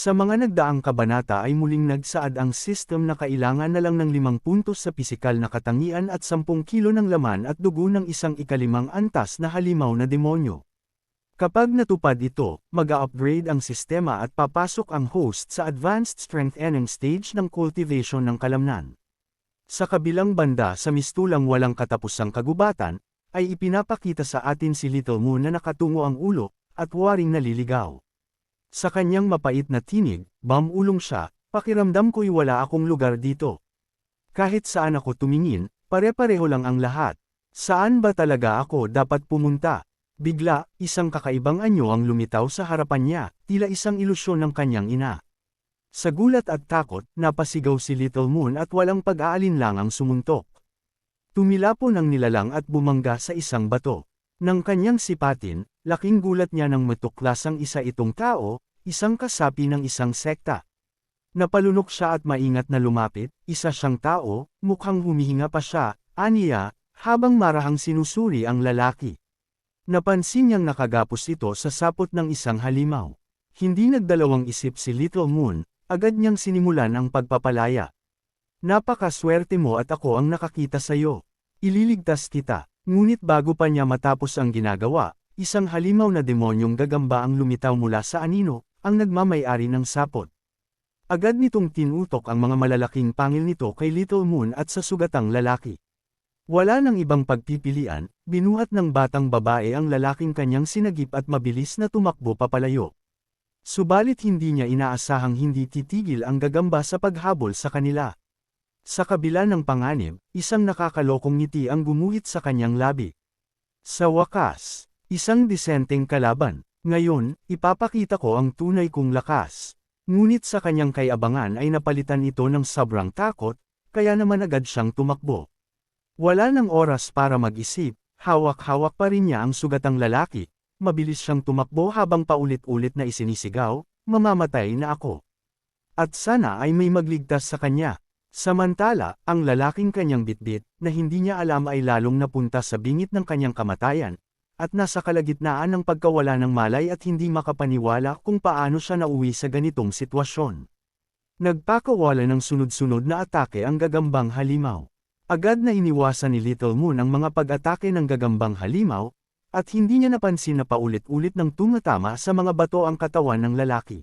Sa mga nagdaang kabanata ay muling nagsaad ang system na kailangan na lang ng 5 puntos sa pisikal na katangian at 10 kilo ng laman at dugo ng isang ikalimang antas na halimaw na demonyo. Kapag natupad ito, mag-a-upgrade ang sistema at papasok ang host sa advanced strengthening stage ng cultivation ng kalamnan. Sa kabilang banda sa mistulang walang katapusang kagubatan, ay ipinapakita sa atin si Little Moon na nakatungo ang ulo, at waring naliligaw. Sa kanyang mapait na tinig, bamulong siya, pakiramdam ko'y wala akong lugar dito. Kahit saan ako tumingin, pare-pareho lang ang lahat. Saan ba talaga ako dapat pumunta? Bigla, isang kakaibang anyo ang lumitaw sa harapan niya, tila isang ilusyon ng kanyang ina. Sa gulat at takot, napasigaw si Little Moon at walang pag-aalinlangang sumuntok. Tumilapon ang nilalang at bumangga sa isang bato. Nang kanyang sipatin, laking gulat niya nang matuklasang isa itong tao, isang kasapi ng isang sekta. Napalunok siya at maingat na lumapit, isa siyang tao, mukhang humihinga pa siya, aniya, habang marahang sinusuri ang lalaki. Napansin niyang nakagapos ito sa sapot ng isang halimaw. Hindi nagdalawang isip si Little Moon, agad niyang sinimulan ang pagpapalaya. Napakaswerte mo at ako ang nakakita sa'yo. Ililigtas kita. Ngunit bago pa niya matapos ang ginagawa, isang halimaw na demonyong gagamba ang lumitaw mula sa anino, ang nagmamay-ari ng sapot. Agad nitong tinutok ang mga malalaking pangil nito kay Little Moon at sa sugatang lalaki. Wala nang ibang pagpipilian, binuhat ng batang babae ang lalaking kanyang sinagip at mabilis na tumakbo papalayo. Subalit hindi niya inaasahang hindi titigil ang gagamba sa paghabol sa kanila. Sa kabila ng panganib, isang nakakalokong ngiti ang gumuhit sa kanyang labi. Sa wakas, isang disenteng kalaban. Ngayon, ipapakita ko ang tunay kong lakas. Ngunit sa kanyang kayabangan ay napalitan ito ng sobrang takot, kaya naman agad siyang tumakbo. Wala nang oras para mag-isip, hawak-hawak pa rin niya ang sugatang lalaki, mabilis siyang tumakbo habang paulit-ulit na isinisigaw, mamamatay na ako. At sana ay may magligtas sa kanya. Samantala, ang lalaking kanyang bitbit, na hindi niya alam ay lalong napunta sa bingit ng kanyang kamatayan, at nasa kalagitnaan ng pagkawala ng malay at hindi makapaniwala kung paano siya nauwi sa ganitong sitwasyon. Nagpakawala ng sunod-sunod na atake ang gagambang halimaw. Agad na iniwasan ni Little Moon ang mga pag-atake ng gagambang halimaw, at hindi niya napansin na paulit-ulit ng tumatama sa mga bato ang katawan ng lalaki.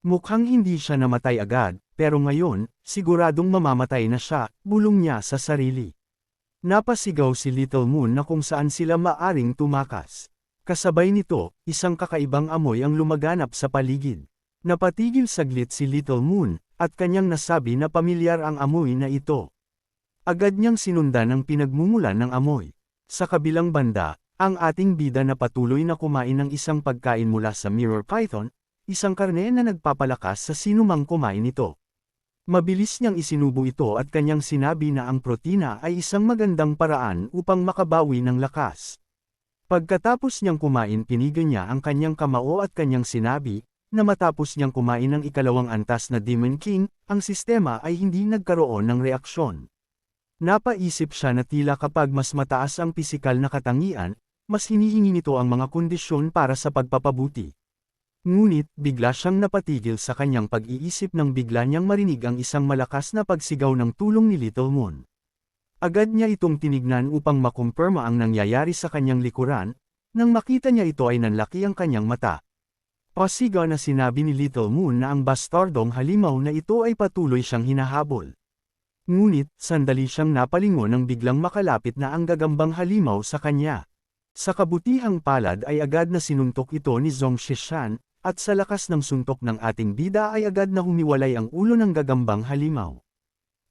Mukhang hindi siya namatay agad, pero ngayon, siguradong mamamatay na siya, bulong niya sa sarili. Napasigaw si Little Moon na kung saan sila maaring tumakas. Kasabay nito, isang kakaibang amoy ang lumaganap sa paligid. Napatigil saglit si Little Moon, at kanyang nasabi na pamilyar ang amoy na ito. Agad niyang sinundan ang pinagmumulan ng amoy. Sa kabilang banda, ang ating bida na patuloy na kumain ng isang pagkain mula sa Mirror Python, isang karne na nagpapalakas sa sinumang kumain nito. Mabilis niyang isinubo ito at kanyang sinabi na ang protina ay isang magandang paraan upang makabawi ng lakas. Pagkatapos niyang kumain pinigan niya ang kanyang kamao at kanyang sinabi, na matapos niyang kumain ng ikalawang antas na Demon King, ang sistema ay hindi nagkaroon ng reaksyon. Napaisip siya na tila kapag mas mataas ang pisikal na katangian, mas hinihingi nito ang mga kondisyon para sa pagpapabuti. Ngunit, bigla siyang napatigil sa kanyang pag-iisip nang bigla niyang marinig ang isang malakas na pagsigaw ng tulong ni Little Moon. Agad niya itong tinignan upang makumpirma ang nangyayari sa kanyang likuran, nang makita niya ito ay nanlaki ang kanyang mata. Pasigaw na sinabi ni Little Moon na ang bastardong halimaw na ito ay patuloy siyang hinahabol. Ngunit, sandali siyang napalingon nang biglang makalapit na ang gagambang halimaw sa kanya. Sa kabutihang palad ay agad na sinuntok ito ni Zhong Shishan, at sa lakas ng suntok ng ating bida ay agad na humiwalay ang ulo ng gagambang halimaw.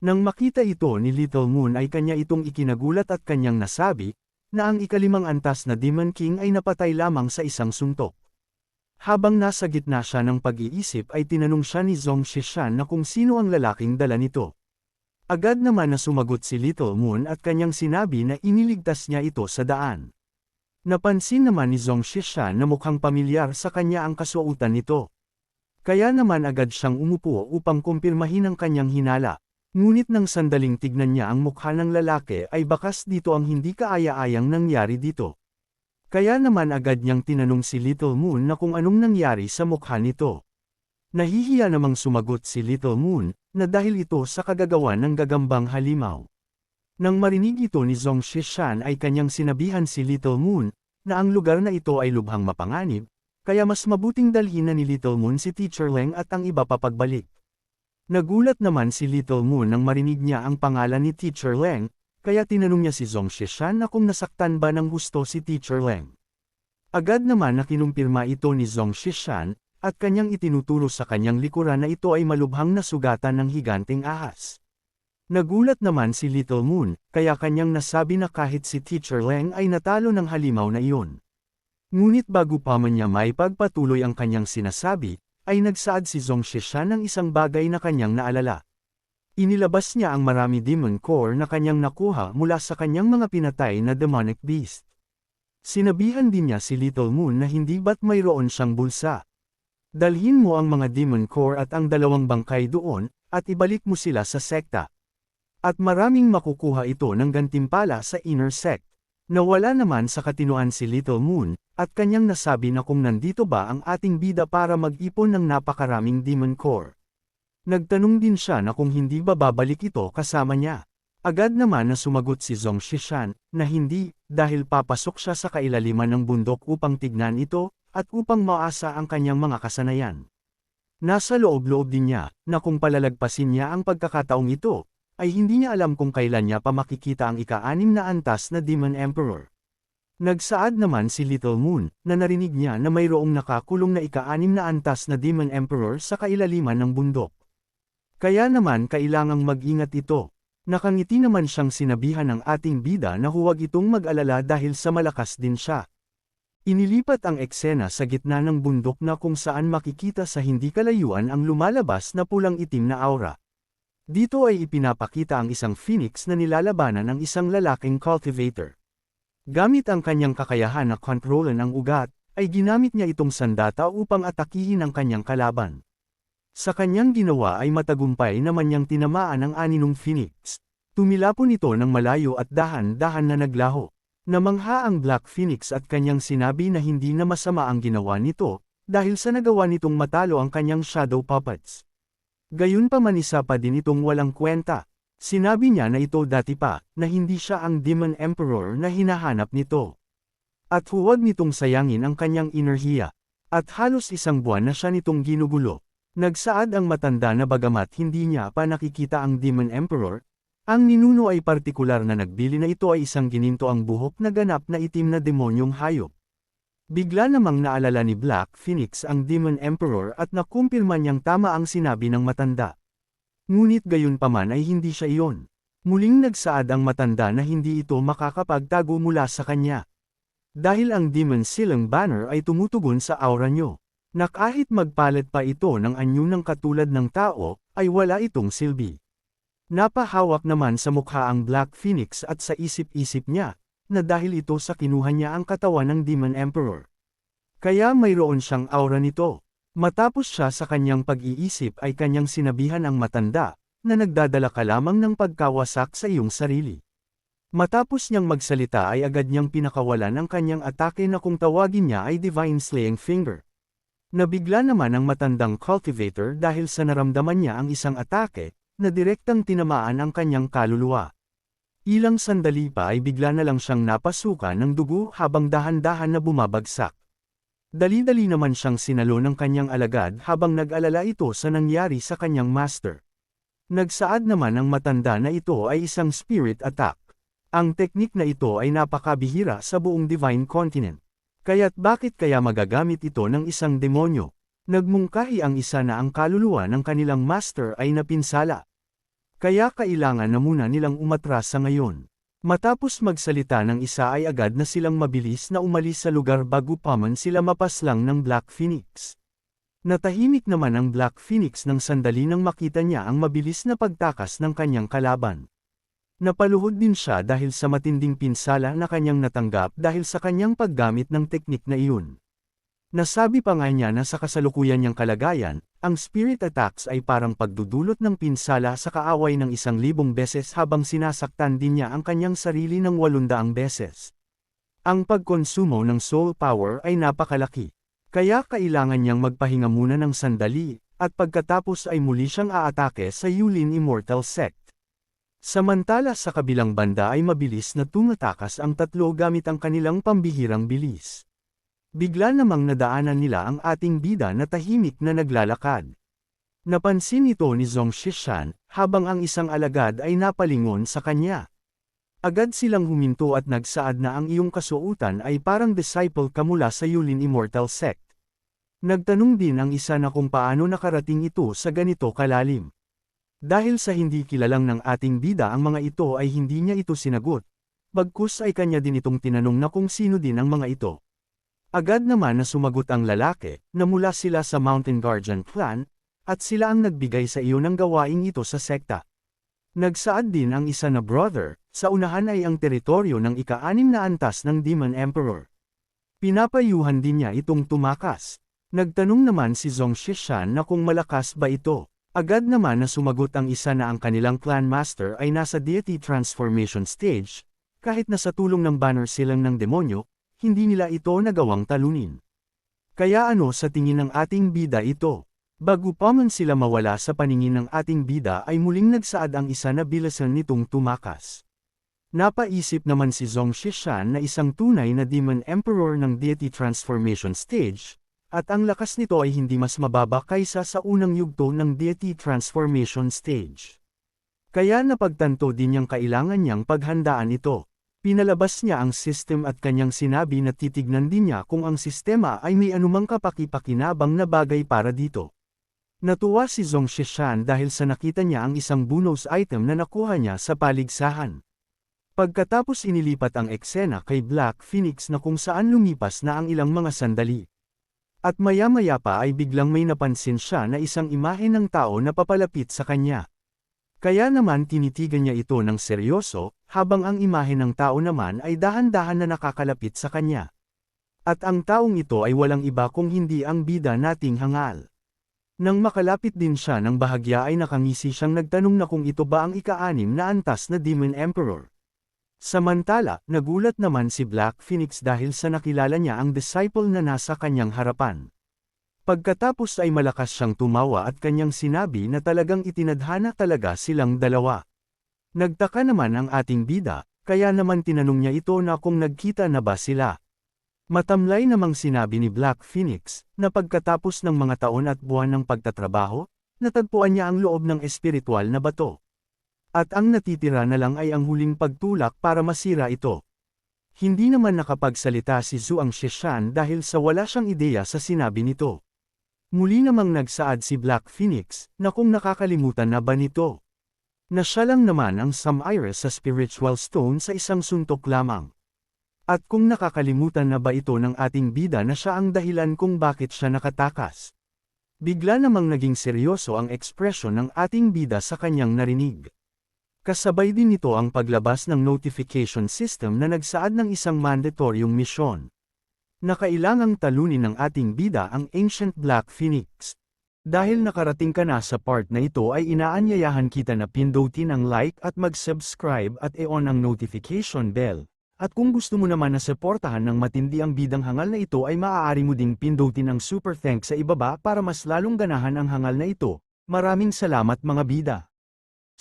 Nang makita ito ni Little Moon ay kanya itong ikinagulat at kanyang nasabi, na ang ikalimang antas na Demon King ay napatay lamang sa isang suntok. Habang nasa gitna siya ng pag-iisip ay tinanong siya ni Zhong Shishan na kung sino ang lalaking dala nito. Agad naman na sumagot si Little Moon at kanyang sinabi na iniligtas niya ito sa daan. Napansin naman ni Zhong Shishan na mukhang pamilyar sa kanya ang kasuotan nito. Kaya naman agad siyang umupo upang kumpirmahin ang kanyang hinala. Ngunit nang sandaling tignan niya ang mukha ng lalaki ay bakas dito ang hindi kaaya-ayang nangyari dito. Kaya naman agad niyang tinanong si Little Moon na kung anong nangyari sa mukha nito. Nahihiya namang sumagot si Little Moon, na dahil ito sa kagagawan ng gagambang halimaw. Nang marinig ito ni Zhong Shishan ay kanyang sinabihan si Little Moon, na ang lugar na ito ay lubhang mapanganib, kaya mas mabuting dalhin na ni Little Moon si Teacher Leng at ang iba pa pagbalik. Nagulat naman si Little Moon nang marinig niya ang pangalan ni Teacher Leng, kaya tinanong niya si Zhong Shishan na kung nasaktan ba ng husto si Teacher Leng. Agad naman na kinumpirma ito ni Zhong Shishan, at kanyang itinuturo sa kanyang likuran na ito ay malubhang nasugatan ng higanting ahas. Nagulat naman si Little Moon, kaya kanyang nasabi na kahit si Teacher Leng ay natalo ng halimaw na iyon. Ngunit bago pa man niya maipagpatuloy ang kanyang sinasabi, ay nagsaad si Zhong Shishan ng isang bagay na kanyang naalala. Inilabas niya ang marami demon core na kanyang nakuha mula sa kanyang mga pinatay na demonic beast. Sinabihan din niya si Little Moon na hindi ba't mayroon siyang bulsa. Dalhin mo ang mga demon core at ang 2 bangkay doon, at ibalik mo sila sa sekta. At maraming makukuha ito ng gantimpala sa inner sect. Nawala naman sa katinoan si Little Moon, at kanyang nasabi na kung nandito ba ang ating bida para mag-ipon ng napakaraming demon core. Nagtanong din siya na kung hindi ba babalik ito kasama niya. Agad naman na sumagot si Zhong Shishan, na hindi, dahil papasok siya sa kailaliman ng bundok upang tignan ito, at upang maasa ang kanyang mga kasanayan. Nasa loob-loob din niya, na kung palalagpasin niya ang pagkakataong ito, ay hindi niya alam kung kailan niya pa makikita ang ika-6 na antas na Demon Emperor. Nagsaad naman si Little Moon, na narinig niya na mayroong nakakulong na ika-6 na antas na Demon Emperor sa kailaliman ng bundok. Kaya naman kailangang mag-ingat ito. Nakangiti naman siyang sinabihan ng ating bida na huwag itong mag-alala dahil sa malakas din siya. Inilipat ang eksena sa gitna ng bundok na kung saan makikita sa hindi kalayuan ang lumalabas na pulang itim na aura. Dito ay ipinapakita ang isang phoenix na nilalabanan ng isang lalaking cultivator. Gamit ang kanyang kakayahan na kontrolan ang ugat, ay ginamit niya itong sandata upang atakihin ang kanyang kalaban. Sa kanyang ginawa ay matagumpay naman niyang tinamaan ang 6 phoenix. Tumilapon ito ng malayo at dahan-dahan na naglaho. Namangha ang Black Phoenix at kanyang sinabi na hindi na masama ang ginawa nito, dahil sa nagawa nitong matalo ang kanyang shadow puppets. Gayunpaman isa pa din itong walang kwenta. Sinabi niya na ito dati pa, na hindi siya ang Demon Emperor na hinahanap nito. At huwag nitong sayangin ang kanyang enerhiya. At halos 1 buwan na siya nitong ginugulo. Nagsaad ang matanda na bagamat hindi niya pa nakikita ang Demon Emperor, ang ninuno ay partikular na nagbili na ito ay isang gininto ang buhok na ganap na itim na demonyong hayop. Bigla namang naalala ni Black Phoenix ang Demon Emperor at nakumpirma niyang tama ang sinabi ng matanda. Ngunit gayunpaman ay hindi siya iyon. Muling nagsaad ang matanda na hindi ito makakapagtago mula sa kanya. Dahil ang Demon Silang Banner ay tumutugon sa aura niyo. Na kahit magpalit pa ito ng anyo ng katulad ng tao, ay wala itong silbi. Napahawak naman sa mukha ang Black Phoenix at sa isip-isip niya, na dahil ito sa kinuha niya ang katawan ng Demon Emperor. Kaya mayroon siyang aura nito. Matapos siya sa kanyang pag-iisip ay kanyang sinabihan ang matanda, na nagdadala ka lamang ng pagkawasak sa iyong sarili. Matapos niyang magsalita ay agad niyang pinakawalan ang kanyang atake na kung tawagin niya ay Divine Slaying Finger. Nabigla naman ang matandang cultivator dahil sa naramdaman niya ang isang atake, na direktang tinamaan ang kanyang kaluluwa. Ilang sandali pa ay bigla na lang siyang napasukan ng dugo habang dahan-dahan na bumabagsak. Dali-dali naman siyang sinalo ng kanyang alagad habang nag-alala ito sa nangyari sa kanyang master. Nagsaad naman ang matanda na ito ay isang spirit attack. Ang teknik na ito ay napakabihira sa buong Divine Continent. Kaya't bakit kaya magagamit ito ng isang demonyo? Nagmungkahi ang isa na ang kaluluwa ng kanilang master ay napinsala. Kaya kailangan na muna nilang umatras sa ngayon. Matapos magsalita ng isa ay agad na silang mabilis na umalis sa lugar bago pa man sila mapaslang ng Black Phoenix. Natahimik naman ang Black Phoenix ng sandali nang makita niya ang mabilis na pagtakas ng kanyang kalaban. Napaluhod din siya dahil sa matinding pinsala na kanyang natanggap dahil sa kanyang paggamit ng teknik na iyon. Nasabi pa nga niya na sa kasalukuyan niyang kalagayan, ang spirit attacks ay parang pagdudulot ng pinsala sa kaaway ng 1,000 beses habang sinasaktan din niya ang kanyang sarili ng 800 beses. Ang pagkonsumo ng soul power ay napakalaki. Kaya kailangan niyang magpahinga muna ng sandali, at pagkatapos ay muli siyang aatake sa Yulin Immortal Sect. Samantala sa kabilang banda ay mabilis na tumatakas ang tatlo gamit ang kanilang pambihirang bilis. Bigla namang nadaanan nila ang ating bida na tahimik na naglalakad. Napansin ito ni Zhong Shishan, habang ang isang alagad ay napalingon sa kanya. Agad silang huminto at nagsaad na ang iyong kasuotan ay parang disciple ka mula sa Yulin Immortal Sect. Nagtanong din ang isa na kung paano nakarating ito sa ganito kalalim. Dahil sa hindi kilalang ng ating bida ang mga ito ay hindi niya ito sinagot. Bagkus ay kanya din itong tinanong na kung sino din ang mga ito. Agad naman na sumagot ang lalaki, na mula sila sa Mountain Guardian Clan, at sila ang nagbigay sa iyo ng gawaing ito sa sekta. Nagsaad din ang isa na brother, sa unahan ay ang teritoryo ng ika-6 na antas ng Demon Emperor. Pinapayuhan din niya itong tumakas. Nagtanong naman si Zhong Shishan na kung malakas ba ito. Agad naman na sumagot ang isa na ang kanilang clan master ay nasa deity transformation stage, kahit na sa tulong ng banner silang ng demonyo, hindi nila ito nagawang talunin. Kaya ano sa tingin ng ating bida ito? Bago pa man sila mawala sa paningin ng ating bida ay muling nagsaad ang isa na bilasan nitong tumakas. Napaisip naman si Zhong Shishan na isang tunay na Demon Emperor ng Deity Transformation Stage, at ang lakas nito ay hindi mas mababa kaysa sa unang yugto ng Deity Transformation Stage. Kaya napagtanto din niyang kailangan niyang paghandaan ito. Pinalabas niya ang system at kanyang sinabi na titignan din niya kung ang sistema ay may anumang kapaki-pakinabang na bagay para dito. Natuwa si Zhong Shishan dahil sa nakita niya ang isang bonus item na nakuha niya sa paligsahan. Pagkatapos inilipat ang eksena kay Black Phoenix na kung saan lumipas na ang ilang mga sandali. At maya-maya pa ay biglang may napansin siya na isang imahe ng tao na papalapit sa kanya. Kaya naman tinitigan niya ito ng seryoso, habang ang imahe ng tao naman ay dahan-dahan na nakakalapit sa kanya. At ang taong ito ay walang iba kung hindi ang bida nating hangal. Nang makalapit din siya ng bahagya ay nakangisi siyang nagtanong na kung ito ba ang ika-6 na antas na Demon Emperor. Samantala, nagulat naman si Black Phoenix dahil sa nakilala niya ang disciple na nasa kanyang harapan. Pagkatapos ay malakas siyang tumawa at kanyang sinabi na talagang itinadhana talaga silang dalawa. Nagtaka naman ang ating bida, kaya naman tinanong niya ito na kung nagkita na ba sila. Matamlay namang sinabi ni Black Phoenix, na pagkatapos ng mga taon at buwan ng pagtatrabaho, natagpuan niya ang loob ng espiritual na bato. At ang natitira na lang ay ang huling pagtulak para masira ito. Hindi naman nakapagsalita si Zhuang Shishan dahil sa wala siyang ideya sa sinabi nito. Muli namang nagsaad si Black Phoenix, na kung nakakalimutan na ba nito. Na siya lang naman ang Samiris sa spiritual stone sa isang suntok lamang. At kung nakakalimutan na ba ito ng ating bida na siya ang dahilan kung bakit siya nakatakas. Bigla namang naging seryoso ang ekspresyon ng ating bida sa kanyang narinig. Kasabay din nito ang paglabas ng notification system na nagsaad ng isang mandatoryong misyon. Na kailangang talunin ng ating bida ang Ancient Black Phoenix. Dahil nakarating ka na sa part na ito ay inaanyayahan kita na pindutin ang like at mag-subscribe at i-on ang notification bell. At kung gusto mo naman na suportahan ng matindi ang bidang hangal na ito ay maaari mo ding pindutin ang super thanks sa ibaba para mas lalong ganahan ang hangal na ito. Maraming salamat mga bida.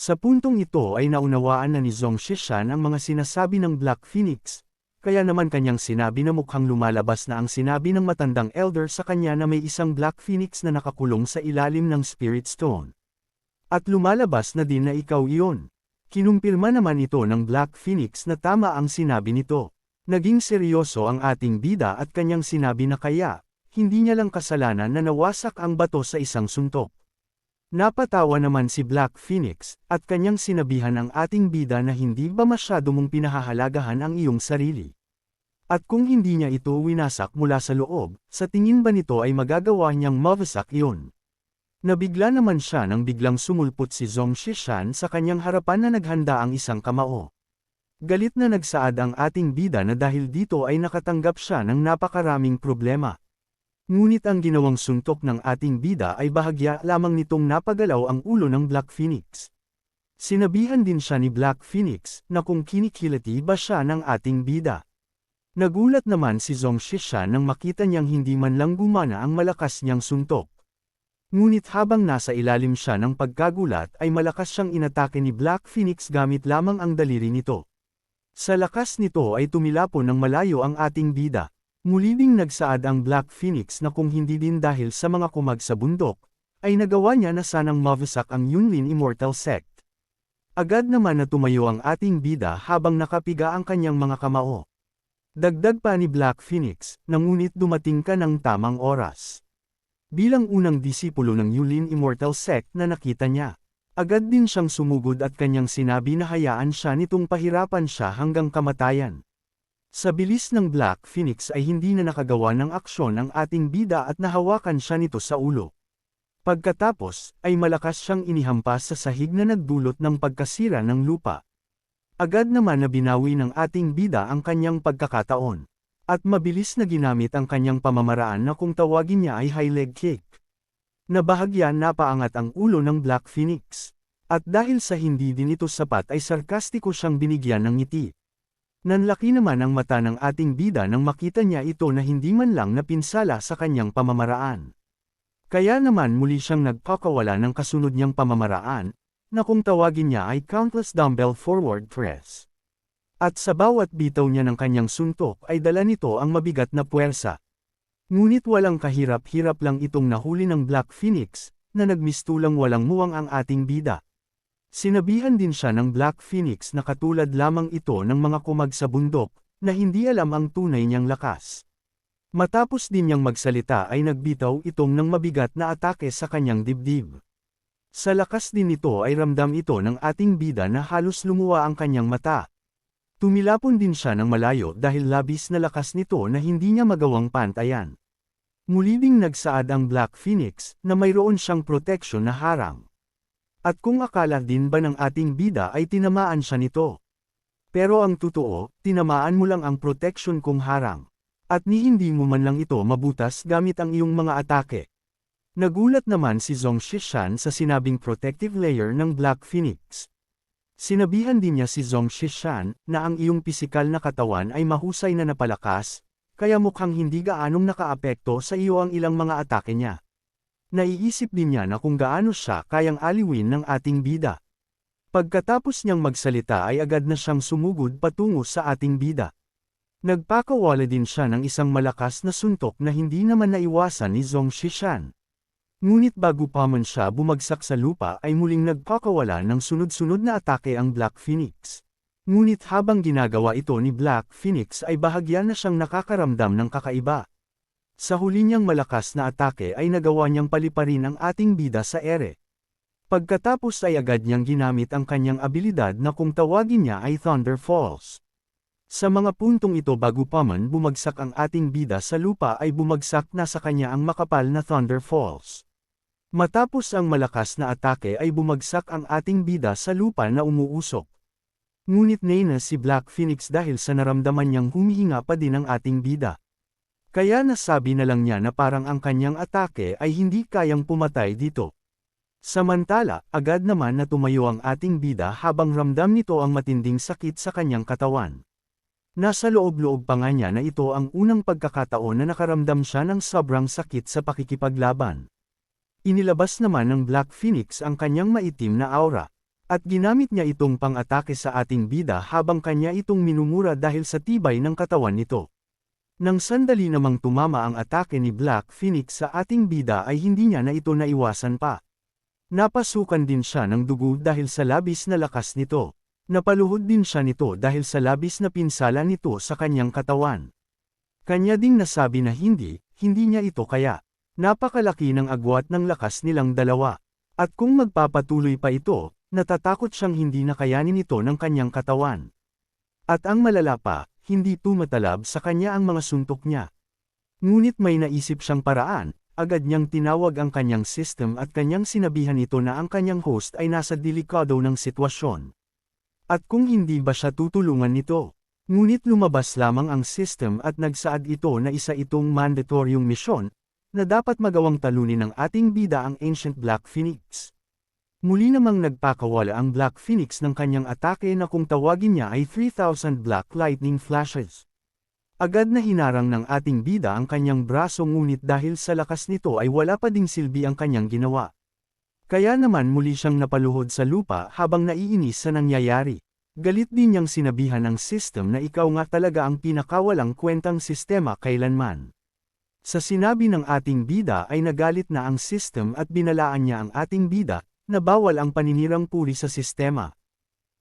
Sa puntong ito ay naunawaan na ni Zhong Shishan ang mga sinasabi ng Black Phoenix, kaya naman kanyang sinabi na mukhang lumalabas na ang sinabi ng matandang elder sa kanya na may isang Black Phoenix na nakakulong sa ilalim ng Spirit Stone. At lumalabas na din na ikaw iyon. Kinumpirma naman ito ng Black Phoenix na tama ang sinabi nito. Naging seryoso ang ating bida at kanyang sinabi na kaya, hindi niya lang kasalanan na nawasak ang bato sa isang suntok. Napatawa naman si Black Phoenix, at kanyang sinabihan ang ating bida na hindi ba masyado mong pinahahalagahan ang iyong sarili. At kung hindi niya ito winasak mula sa loob, sa tingin ba nito ay magagawa niyang mawasak iyon? Nabigla naman siya nang biglang sumulpot si Zhong Shishan sa kanyang harapan na naghanda ang isang kamao. Galit na nagsaad ang ating bida na dahil dito ay nakatanggap siya ng napakaraming problema. Ngunit ang ginawang suntok ng ating bida ay bahagya lamang nitong napagalaw ang ulo ng Black Phoenix. Sinabihan din siya ni Black Phoenix na kung kinikilati ba siya ng ating bida. Nagulat naman si Zhong Shishan nang makita niyang hindi man lang gumana ang malakas niyang suntok. Ngunit habang nasa ilalim siya ng pagkagulat ay malakas siyang inatake ni Black Phoenix gamit lamang ang daliri nito. Sa lakas nito ay tumilapon ng malayo ang ating bida. Muli ding nagsaad ang Black Phoenix na kung hindi din dahil sa mga kumag sa bundok, ay nagawa niya na sanang mawasak ang Yunlin Immortal Sect. Agad naman na tumayo ang ating bida habang nakapiga ang kanyang mga kamao. Dagdag pa ni Black Phoenix, ngunit dumating ka ng tamang oras. Bilang unang disipulo ng Yunlin Immortal Sect na nakita niya, agad din siyang sumugod at kanyang sinabi na hayaan siya nitong pahirapan siya hanggang kamatayan. Sa bilis ng Black Phoenix ay hindi na nakagawa ng aksyon ang ating bida at nahawakan siya nito sa ulo. Pagkatapos, ay malakas siyang inihampas sa sahig na nagdulot ng pagkasira ng lupa. Agad naman na binawi ng ating bida ang kanyang pagkakataon. At mabilis na ginamit ang kanyang pamamaraan na kung tawagin niya ay high leg kick. Nabahagyan napaangat ang ulo ng Black Phoenix. At dahil sa hindi din ito sapat ay sarkastiko siyang binigyan ng ngiti. Nanlaki naman ang mata ng ating bida nang makita niya ito na hindi man lang napinsala sa kanyang pamamaraan. Kaya naman muli siyang nagpakawala ng kasunod niyang pamamaraan, na kung tawagin niya ay countless dumbbell forward press. At sa bawat bitaw niya ng kanyang suntok ay dala nito ang mabigat na puwersa. Ngunit walang kahirap-hirap lang itong nahuli ng Black Phoenix, na nagmistulang walang muwang ang ating bida. Sinabihan din siya ng Black Phoenix na katulad lamang ito ng mga kumag sa bundok, na hindi alam ang tunay niyang lakas. Matapos din niyang magsalita ay nagbitaw itong ng mabigat na atake sa kanyang dibdib. Sa lakas din nito ay ramdam ito ng ating bida na halos lumuwa ang kanyang mata. Tumilapon din siya ng malayo dahil labis na lakas nito na hindi niya magawang pantayan. Muli ding nagsaad ang Black Phoenix na mayroon siyang proteksyon na harang. At kung akala din ba ng ating bida ay tinamaan siya nito. Pero ang totoo, tinamaan mo lang ang proteksyon kong harang. At ni hindi mo man lang ito mabutas gamit ang iyong mga atake. Nagulat naman si Zhong Shishan sa sinabing protective layer ng Black Phoenix. Sinabihan din niya si Zhong Shishan na ang iyong pisikal na katawan ay mahusay na napalakas, kaya mukhang hindi gaanong nakaapekto sa iyo ang ilang mga atake niya. Naiisip din niya na kung gaano siya kayang aliwin ng ating bida. Pagkatapos niyang magsalita ay agad na siyang sumugod patungo sa ating bida. Nagpakawala din siya ng isang malakas na suntok na hindi naman naiwasan ni Zhong Shishan. Ngunit bago pa man siya bumagsak sa lupa ay muling nagpakawala ng sunod-sunod na atake ang Black Phoenix. Ngunit habang ginagawa ito ni Black Phoenix ay bahagyan na siyang nakakaramdam ng kakaiba. Sa huli niyang malakas na atake ay nagawa niyang paliparin ang ating bida sa ere. Pagkatapos ay agad niyang ginamit ang kanyang abilidad na kung tawagin niya ay Thunder Falls. Sa mga puntong ito bago pa man bumagsak ang ating bida sa lupa ay bumagsak na sa kanya ang makapal na Thunder Falls. Matapos ang malakas na atake ay bumagsak ang ating bida sa lupa na umuusok. Ngunit na si Black Phoenix dahil sa naramdaman niyang humihinga pa din ang ating bida. Kaya nasabi na lang niya na parang ang kanyang atake ay hindi kayang pumatay dito. Samantala, agad naman na tumayo ang ating bida habang ramdam nito ang matinding sakit sa kanyang katawan. Nasa loob-loob pa nga niya na ito ang unang pagkakataon na nakaramdam siya ng sobrang sakit sa pakikipaglaban. Inilabas naman ng Black Phoenix ang kanyang maitim na aura, at ginamit niya itong pang-atake sa ating bida habang kanya itong minumura dahil sa tibay ng katawan nito. Nang sandali namang tumama ang atake ni Black Phoenix sa ating bida ay hindi niya na ito naiwasan pa. Napasukan din siya ng dugo dahil sa labis na lakas nito. Napaluhod din siya nito dahil sa labis na pinsala nito sa kanyang katawan. Kanya ding nasabi na hindi niya ito kaya. Napakalaki ng agwat ng lakas nilang dalawa. At kung magpapatuloy pa ito, natatakot siyang hindi nakayanin ito ng kanyang katawan. At ang malala pa, hindi tumatalab sa kanya ang mga suntok niya. Ngunit may naisip siyang paraan, agad niyang tinawag ang kanyang system at kanyang sinabihan ito na ang kanyang host ay nasa delikado ng sitwasyon. At kung hindi ba siya tutulungan nito? Ngunit lumabas lamang ang system at nagsaad ito na isa itong mandatoryong misyon, na dapat magawang talunin ng ating bida ang Ancient Black Phoenix. Muli namang nagpakawala ang Black Phoenix ng kanyang atake na kung tawagin niya ay 3,000 Black Lightning Flashes. Agad na hinarang ng ating bida ang kanyang braso ngunit dahil sa lakas nito ay wala pa ding silbi ang kanyang ginawa. Kaya naman muli siyang napaluhod sa lupa habang naiinis sa nangyayari. Galit din niyang sinabihan ang system na ikaw nga talaga ang pinakawalang kwentang sistema kailanman. Sa sinabi ng ating bida ay nagalit na ang system at binalaan niya ang ating bida, na bawal ang paninirang puri sa sistema.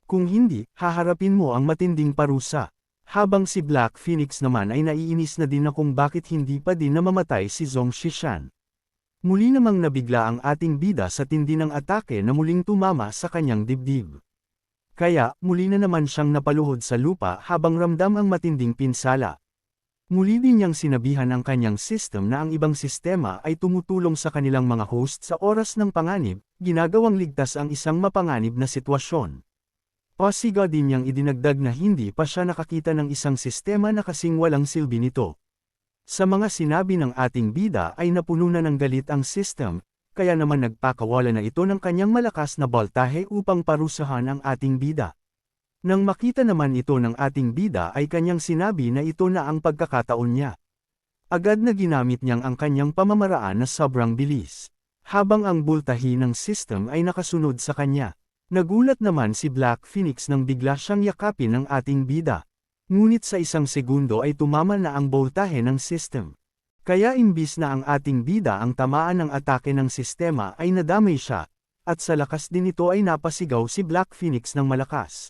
Kung hindi, haharapin mo ang matinding parusa. Habang si Black Phoenix naman ay naiinis na din na kung bakit hindi pa din namamatay si Zhong Zishan. Muli namang nabigla ang ating bida sa tindi ng atake na muling tumama sa kanyang dibdib. Kaya, muli na naman siyang napaluhod sa lupa habang ramdam ang matinding pinsala. Muli din niyang sinabihan ang kanyang system na ang ibang sistema ay tumutulong sa kanilang mga host sa oras ng panganib, ginagawang ligtas ang isang mapanganib na sitwasyon. Pasiga din niyang idinagdag na hindi pa siya nakakita ng isang sistema na kasing walang silbi nito. Sa mga sinabi ng ating bida ay napuno na ng galit ang system, kaya naman nagpakawala na ito ng kanyang malakas na boltahe upang parusahan ang ating bida. Nang makita naman ito ng ating bida ay kanyang sinabi na ito na ang pagkakataon niya. Agad na ginamit niyang ang kanyang pamamaraan na sobrang bilis. Habang ang boltahe ng system ay nakasunod sa kanya. Nagulat naman si Black Phoenix nang bigla siyang yakapin ng ating bida. Ngunit sa isang segundo ay tumama na ang boltahe ng system. Kaya imbis na ang ating bida ang tamaan ng atake ng sistema ay nadamay siya, at sa lakas din ito ay napasigaw si Black Phoenix ng malakas.